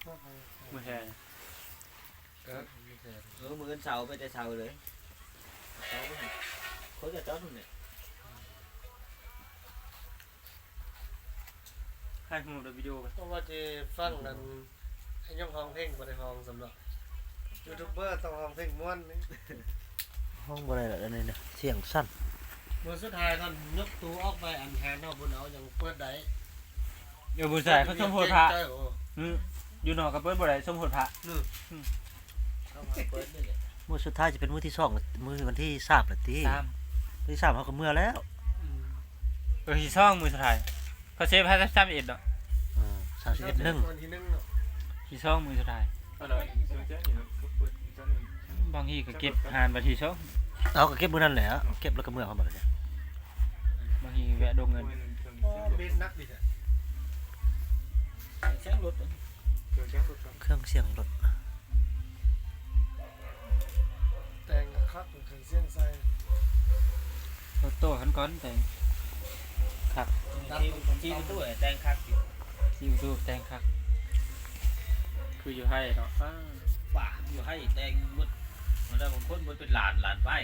มือแทน มือเสาไปแต่เสาเลยเขาจะจอดนู่นเนี่ย ให้หูดวิดีโอกัน เพราะว่าจะฟังนั้นให้ย่องห้องเพลงบ่ได้ห้องสำหรับยูทูบเบอร์ต้องห้องเพลงม่วนนี่ ห้องบ่ได้แล้วนี่นะเสียงสั้น มื้อสุดท้ายตอนยกตู้ออกไปอันแฮนเฮาบ่เอายังเปิดได้ เดี๋ยวผู้ชายเขาชมโพธพระ โอ้ อยู่นอกกับเปิ้ลบ่ได้ชมโพธพระ เข้ามาเปิดนี่แหละ มื้อสุดท้ายจะเป็นมื้อที่2มื้อวันที่3แล้วติ ตาม มื้อที่3เฮาก็เมื่อแล้ว ที่ช่องมือสุดท้ายเขาเซฟให้ซ้ำเอ็ดเนาะ 31นึง วันที่1เนาะ ที่ช่องมือสุดท้ายบางทีก็เก็บหานไปที่ช่อง เอาก็เก็บมื้อนั้นแหละเก็บแล้วก็เมื่อเฮาบัดนี้ บางทีแวะดงเงิน อ๋อเบสนักดิจ้ะ แช่งรถ เครื่องเสียงรถ แต่งคักเครื่องเสียงใส่ รถโต้ขันก้อนแต่งคัก ที่ตู้แตงคักอยู่ ที่ยูทูบแต่งคักคืออยู่ให้เนาะ ป่าอยู่ให้แตงมุดมันได้บางคนมันเป็นหลานป้าย